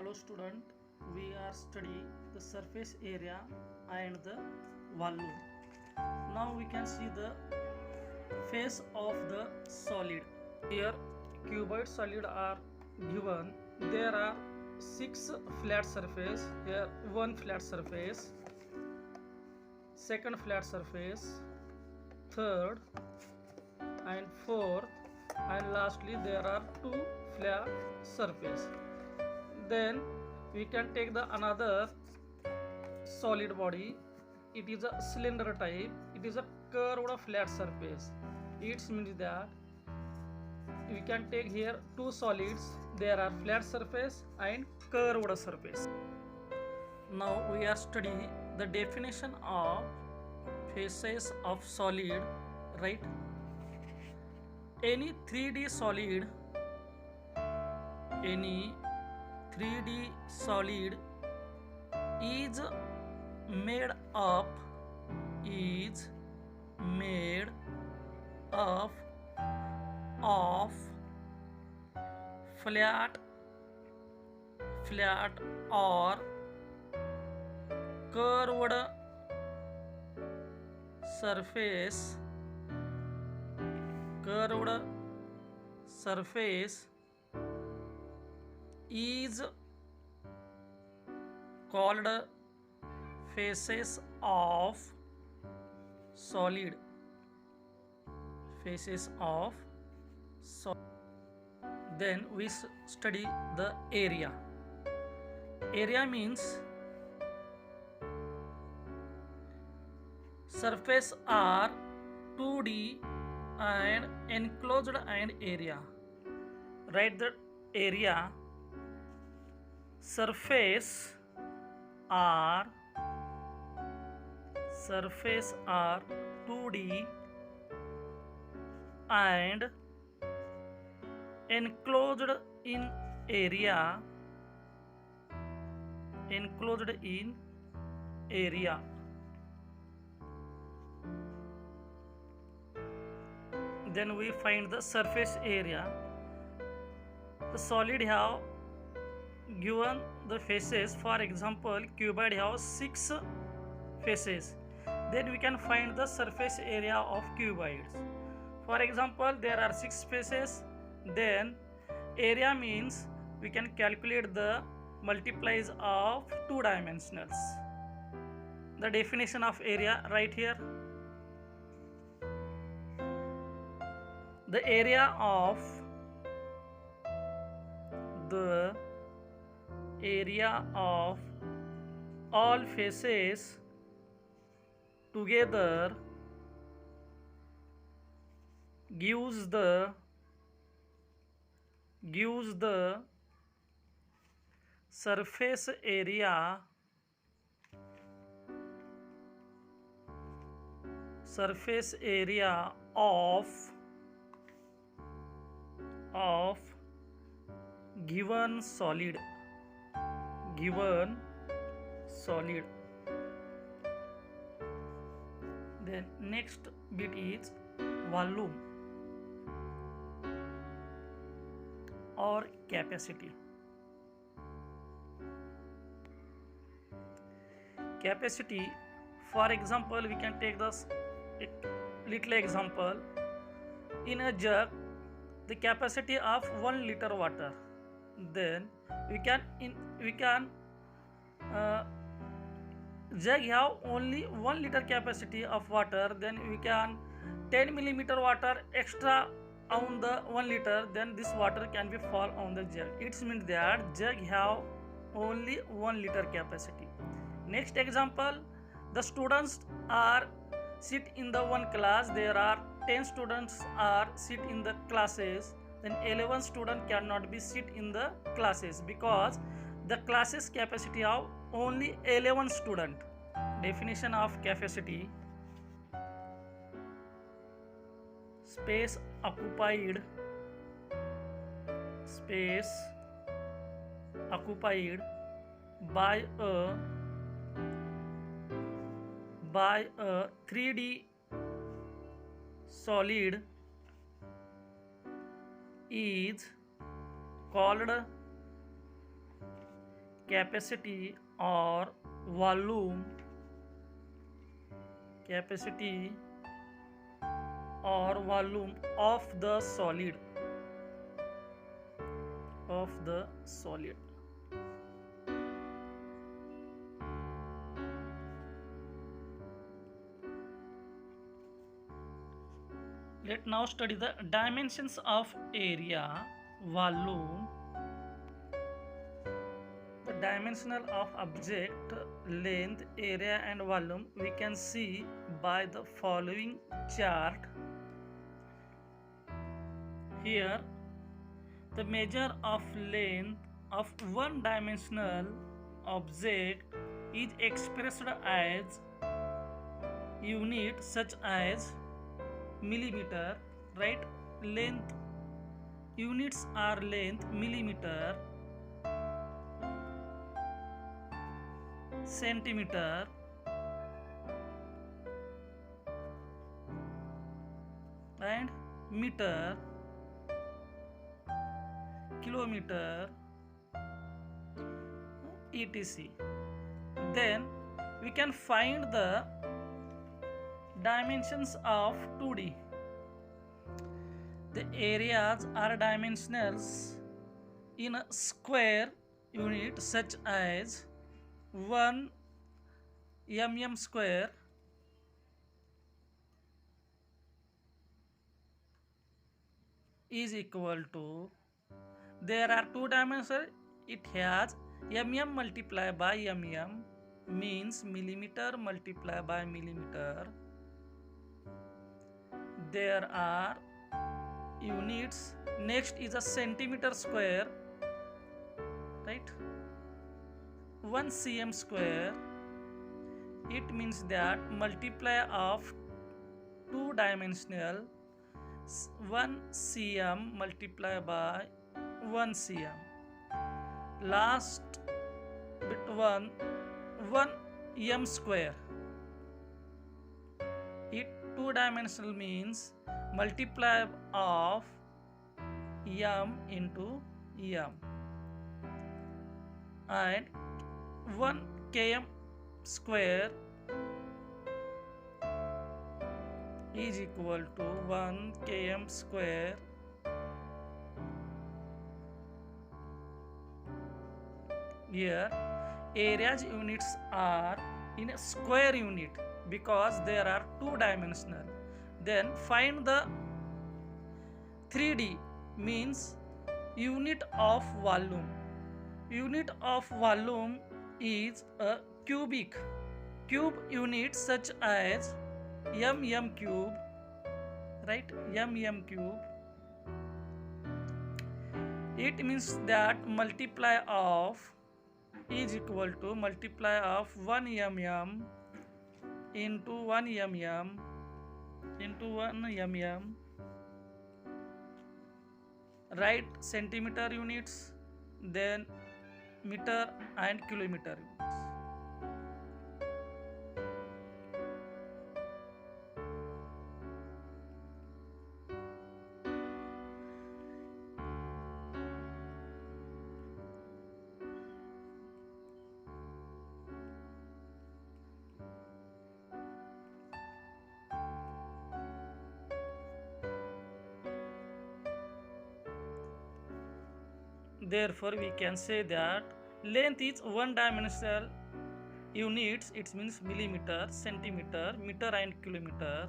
Hello student, we are studying the surface area and the volume. Now we can see the face of the solid. Here cuboid solid are given. There are 6 flat surface. Here one flat surface, second flat surface, third and fourth, and lastly there are 2 flat surface. Then we can take the another solid body. It is a cylinder type. It is a curved flat surface. It means that we can take here 2 solids. There are flat surface and curved surface. Now we are studying the definition of faces of solid, right? Any 3D solid is made up of flat or curved surface is called faces of solid. Then we study the area. Area means surface are 2D and enclosed and area. Write the area. Surface are 2D and enclosed in area. Then we find the surface area. The solid have given the faces. For example, cuboid have 6 faces. Then we can find the surface area of cuboids. For example, there are 6 faces. Then area means we can calculate the multiplies of 2 dimensionals. The definition of area right here. The area of all faces together gives the surface area of given solid. Then next bit is volume or capacity. Capacity, for example, we can take this little example. In a jug, the capacity of 1 liter water. Then we can jug have only 1 liter capacity of water. Then we can 10 millimeter water extra on the 1 liter. Then this water can be fall on the jug. It means that jug have only 1 liter capacity. Next example, the students are sit in the one class. There are 10 students are sit in the classes. Then 11 student cannot be sit in the classes because the classes capacity of only 11 student. Definition of capacity: space occupied by a 3D solid is called capacity or volume of the solid. Let now study the dimensions of area, volume. The dimensional of object, length, area and volume we can see by the following chart. Here the measure of length of one dimensional object is expressed as unit such as millimeter, right? Length units are length millimeter, centimeter, and meter, kilometer, etc. Then we can find the dimensions of 2D. The areas are dimensionals in a square unit such as 1 mm square is equal to, there are two dimensions, it has mm multiplied by mm means millimeter multiplied by millimeter. There are units, next is a centimeter square, right? 1 cm square, it means that multiply of two dimensional 1 cm multiplied by 1 cm. Last bit 1 m square, it two dimensional means multiply of m into m, and 1 km square is equal to 1 km square here. Areas units are in a square unit because there are two dimensional. Then find the 3D means unit of volume. Unit of volume is a cube unit such as mm cube, right? Mm cube, it means that multiply of is equal to multiply of 1 mm into 1 mm into 1 mm, right? Centimeter units, then meter and kilometer units. Therefore, we can say that length is one dimensional units, it means millimeter, centimeter, meter and kilometer.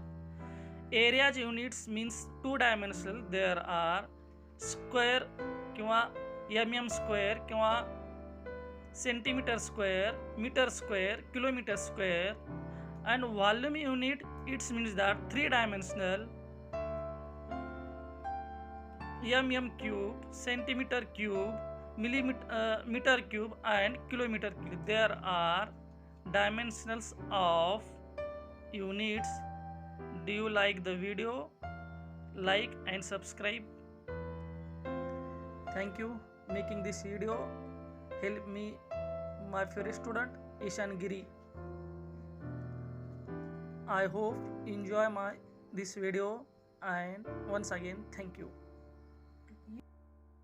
Areas units means two dimensional, there are square किंवा mm square किंवा centimeter square, meter square, kilometer square. And volume unit, it means that three dimensional, mm cube, centimeter cube, millimeter meter cube and kilometer cube. There are dimensionals of units. Do you like the video? Like and subscribe. Thank you. Making this video help me, my favorite student Ishan Giri. I hope enjoy this video, and once again thank you.